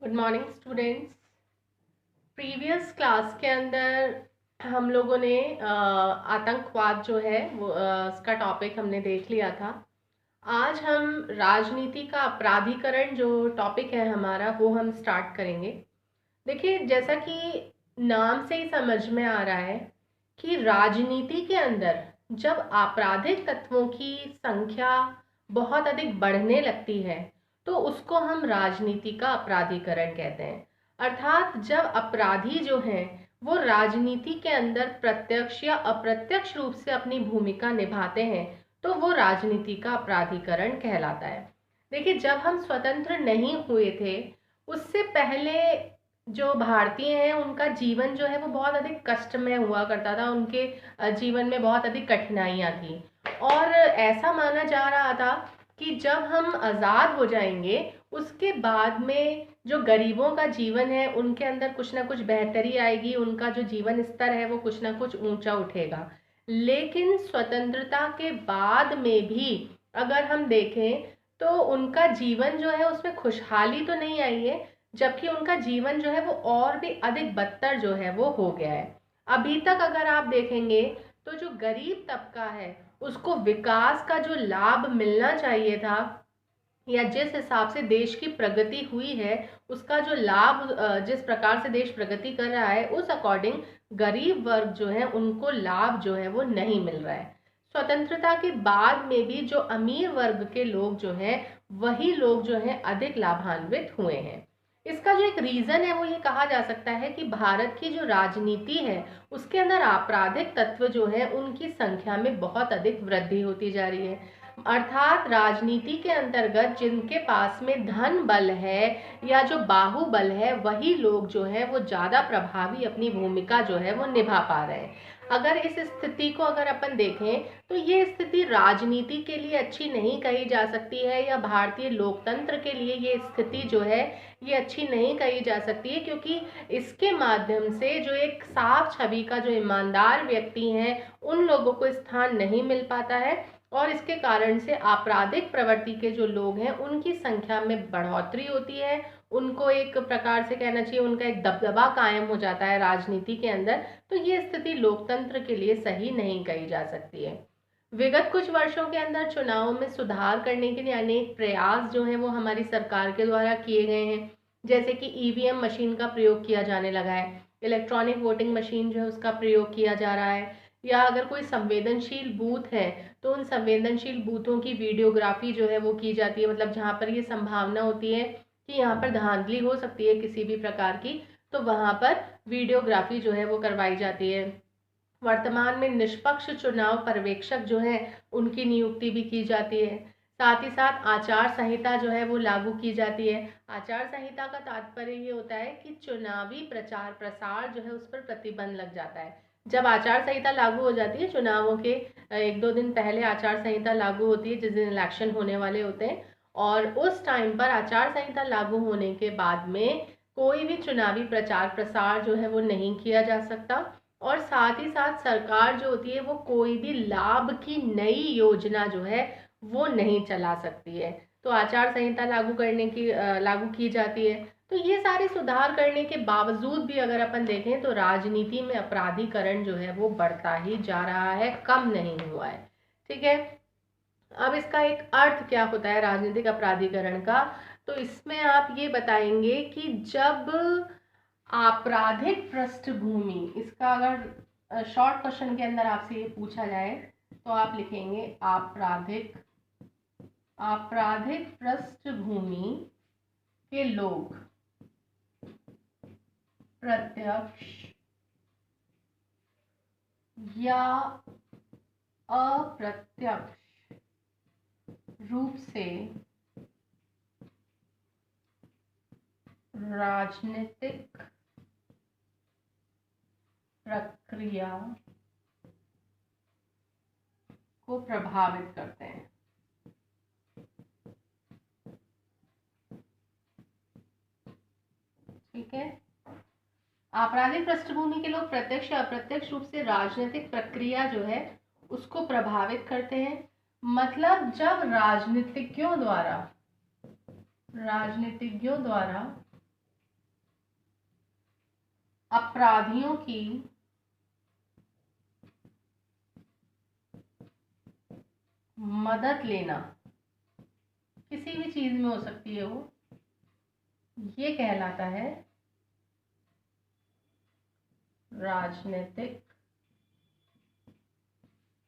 Good morning students. Previous class के अंदर हम लोगों ने आतंकवाद जो है वो उसका टॉपिक हमने देख लिया था। आज हम राजनीति का अपराधीकरण जो टॉपिक है हमारा वो हम स्टार्ट करेंगे। देखिए, जैसा कि नाम से ही समझ में आ रहा है कि राजनीति के अंदर जब आपराधिक तत्वों की संख्या बहुत अधिक बढ़ने लगती है तो उसको हम राजनीति का अपराधीकरण कहते हैं। अर्थात जब अपराधी जो हैं वो राजनीति के अंदर प्रत्यक्ष या अप्रत्यक्ष रूप से अपनी भूमिका निभाते हैं तो वो राजनीति का अपराधीकरण कहलाता है। देखिए, जब हम स्वतंत्र नहीं हुए थे उससे पहले जो भारतीय हैं उनका जीवन जो है वो बहुत अधिक कष्टमय हुआ करता था। उनके जीवन में बहुत अधिक कठिनाइयाँ थी और ऐसा माना जा रहा था कि जब हम आज़ाद हो जाएंगे उसके बाद में जो गरीबों का जीवन है उनके अंदर कुछ ना कुछ बेहतरी आएगी, उनका जो जीवन स्तर है वो कुछ ना कुछ ऊंचा उठेगा। लेकिन स्वतंत्रता के बाद में भी अगर हम देखें तो उनका जीवन जो है उसमें खुशहाली तो नहीं आई है, जबकि उनका जीवन जो है वो और भी अधिक बदतर जो है वो हो गया है। अभी तक अगर आप देखेंगे तो जो गरीब तबका है उसको विकास का जो लाभ मिलना चाहिए था या जिस हिसाब से देश की प्रगति हुई है उसका जो लाभ जिस प्रकार से देश प्रगति कर रहा है उस अकॉर्डिंग गरीब वर्ग जो है उनको लाभ जो है वो नहीं मिल रहा है। स्वतंत्रता के बाद में भी जो अमीर वर्ग के लोग जो हैं वही लोग जो हैं अधिक लाभान्वित हुए हैं। इसका जो एक रीजन है वो ये कहा जा सकता है कि भारत की जो राजनीति है उसके अंदर आपराधिक तत्व जो है उनकी संख्या में बहुत अधिक वृद्धि होती जा रही है। अर्थात राजनीति के अंतर्गत जिनके पास में धन बल है या जो बाहुबल है वही लोग जो है वो ज़्यादा प्रभावी अपनी भूमिका जो है वो निभा पा रहे हैं। अगर इस स्थिति को अगर अपन देखें तो ये स्थिति राजनीति के लिए अच्छी नहीं कही जा सकती है या भारतीय लोकतंत्र के लिए ये स्थिति जो है ये अच्छी नहीं कही जा सकती है, क्योंकि इसके माध्यम से जो एक साफ छवि का जो ईमानदार व्यक्ति हैं उन लोगों को स्थान नहीं मिल पाता है और इसके कारण से आपराधिक प्रवृत्ति के जो लोग हैं उनकी संख्या में बढ़ोतरी होती है। उनको एक प्रकार से कहना चाहिए उनका एक दबदबा कायम हो जाता है राजनीति के अंदर। तो ये स्थिति लोकतंत्र के लिए सही नहीं कही जा सकती है। विगत कुछ वर्षों के अंदर चुनाव में सुधार करने के लिए अनेक प्रयास जो हैं वो हमारी सरकार के द्वारा किए गए हैं। जैसे कि ईवीएम मशीन का प्रयोग किया जाने लगा है, इलेक्ट्रॉनिक वोटिंग मशीन जो है उसका प्रयोग किया जा रहा है, या अगर कोई संवेदनशील बूथ है तो उन संवेदनशील बूथों की वीडियोग्राफी जो है वो की जाती है। मतलब जहाँ पर ये संभावना होती है कि यहाँ पर धांधली हो सकती है किसी भी प्रकार की तो वहाँ पर वीडियोग्राफी जो है वो करवाई जाती है। वर्तमान में निष्पक्ष चुनाव पर्यवेक्षक जो है उनकी नियुक्ति भी की जाती है। साथ ही साथ आचार संहिता जो है वो लागू की जाती है। आचार संहिता का तात्पर्य ये होता है कि चुनावी प्रचार प्रसार जो है उस पर प्रतिबंध लग जाता है। जब आचार संहिता लागू हो जाती है, चुनावों के एक दो दिन पहले आचार संहिता लागू होती है जिस दिन इलेक्शन होने वाले होते हैं, और उस टाइम पर आचार संहिता लागू होने के बाद में कोई भी चुनावी प्रचार प्रसार जो है वो नहीं किया जा सकता। और साथ ही साथ सरकार जो होती है वो कोई भी लाभ की नई योजना जो है वो नहीं चला सकती है। तो आचार संहिता लागू की जाती है। तो ये सारे सुधार करने के बावजूद भी अगर अपन देखें तो राजनीति में अपराधीकरण जो है वो बढ़ता ही जा रहा है, कम नहीं हुआ है। ठीक है, अब इसका एक अर्थ क्या होता है राजनीतिक अपराधीकरण का, तो इसमें आप ये बताएंगे कि जब आपराधिक पृष्ठभूमि, इसका अगर शॉर्ट क्वेश्चन के अंदर आपसे ये पूछा जाए तो आप लिखेंगे आपराधिक आपराधिक पृष्ठभूमि के लोग प्रत्यक्ष या अप्रत्यक्ष रूप से राजनीतिक प्रक्रिया को प्रभावित करते हैं। ठीक है, आपराधिक पृष्ठभूमि के लोग प्रत्यक्ष या अप्रत्यक्ष रूप से राजनीतिक प्रक्रिया जो है उसको प्रभावित करते हैं। मतलब जब राजनीतिज्ञों द्वारा अपराधियों की मदद लेना, किसी भी चीज में हो सकती है वो, ये कहलाता है राजनीतिक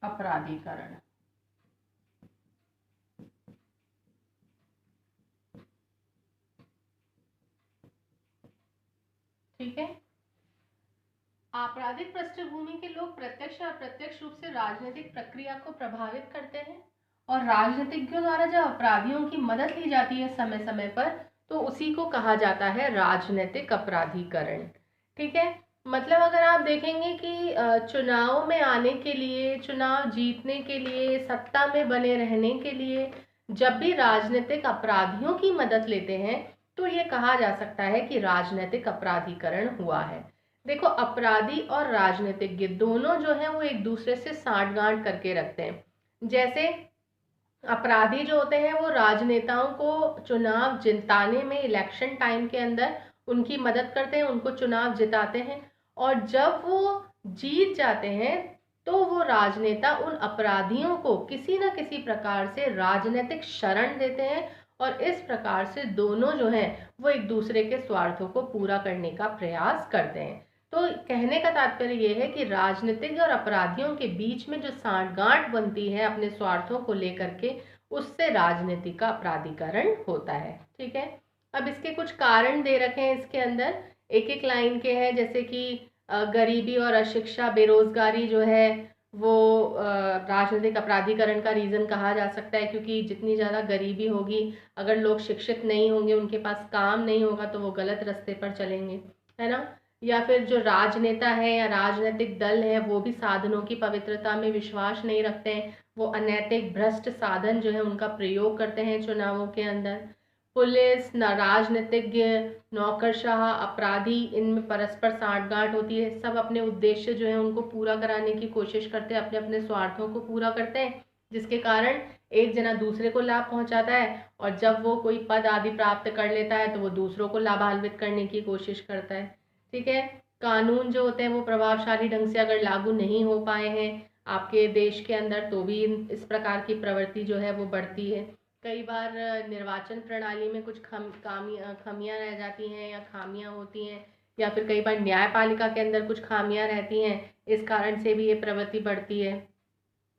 अपराधीकरण। ठीक है। आपराधिक पृष्ठभूमि के लोग प्रत्यक्ष और अप्रत्यक्ष रूप से राजनीतिक प्रक्रिया को प्रभावित करते हैं, और राजनीतिज्ञों द्वारा जब अपराधियों की मदद ली जाती है समय समय पर, तो उसी को कहा जाता है राजनीतिक अपराधीकरण। ठीक है। मतलब अगर आप देखेंगे कि चुनाव में आने के लिए, चुनाव जीतने के लिए, सत्ता में बने रहने के लिए जब भी राजनीतिक अपराधियों की मदद लेते हैं, तो ये कहा जा सकता है कि राजनीतिक अपराधीकरण हुआ है। देखो, अपराधी और राजनीतिज्ञ दोनों जो है वो एक दूसरे से सांठगांठ करके रखते हैं। जैसे अपराधी जो होते हैं वो राजनेताओं को चुनाव जिताने में, इलेक्शन टाइम के अंदर उनकी मदद करते हैं, उनको चुनाव जिताते हैं, और जब वो जीत जाते हैं तो वो राजनेता उन अपराधियों को किसी न किसी प्रकार से राजनीतिक शरण देते हैं, और इस प्रकार से दोनों जो हैं वो एक दूसरे के स्वार्थों को पूरा करने का प्रयास करते हैं। तो कहने का तात्पर्य यह है कि राजनीतिक और अपराधियों के बीच में जो सांठगांठ बनती है अपने स्वार्थों को लेकर के, उससे राजनीति का अपराधीकरण होता है। ठीक है। अब इसके कुछ कारण दे रखे हैं इसके अंदर, एक एक लाइन के हैं। जैसे कि गरीबी और अशिक्षा, बेरोजगारी जो है वो राजनीतिक अपराधीकरण का रीजन कहा जा सकता है, क्योंकि जितनी ज़्यादा गरीबी होगी, अगर लोग शिक्षित नहीं होंगे, उनके पास काम नहीं होगा, तो वो गलत रास्ते पर चलेंगे, है ना। या फिर जो राजनेता है या राजनीतिक दल है वो भी साधनों की पवित्रता में विश्वास नहीं रखते हैं, वो अनैतिक भ्रष्ट साधन जो है उनका प्रयोग करते हैं चुनावों के अंदर। पुलिस, राजनीतिज्ञ, नौकरशाह, अपराधी, इनमें परस्पर सांठगांठ होती है। सब अपने उद्देश्य जो है उनको पूरा कराने की कोशिश करते हैं, अपने अपने स्वार्थों को पूरा करते हैं, जिसके कारण एक जना दूसरे को लाभ पहुंचाता है, और जब वो कोई पद आदि प्राप्त कर लेता है तो वो दूसरों को लाभान्वित करने की कोशिश करता है। ठीक है। कानून जो होते हैं वो प्रभावशाली ढंग से अगर लागू नहीं हो पाए हैं आपके देश के अंदर, तो भी इस प्रकार की प्रवृत्ति जो है वो बढ़ती है। कई बार निर्वाचन प्रणाली में कुछ खामियां रह जाती हैं या खामियां होती हैं, या फिर कई बार न्यायपालिका के अंदर कुछ खामियां रहती हैं, इस कारण से भी ये प्रवृत्ति बढ़ती है।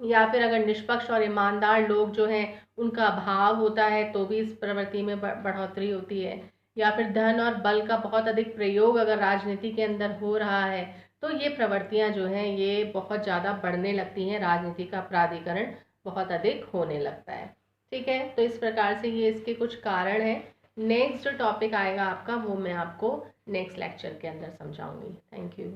या फिर अगर निष्पक्ष और ईमानदार लोग जो हैं उनका अभाव होता है, तो भी इस प्रवृत्ति में बढ़ोतरी होती है। या फिर धन और बल का बहुत अधिक प्रयोग अगर राजनीति के अंदर हो रहा है, तो ये प्रवृत्तियां जो हैं ये बहुत ज़्यादा बढ़ने लगती हैं, राजनीति का अपराधीकरण बहुत अधिक होने लगता है। ठीक है। तो इस प्रकार से ये इसके कुछ कारण हैं। नेक्स्ट जो टॉपिक आएगा आपका, वो मैं आपको नेक्स्ट लेक्चर के अंदर समझाऊंगी। Thank you.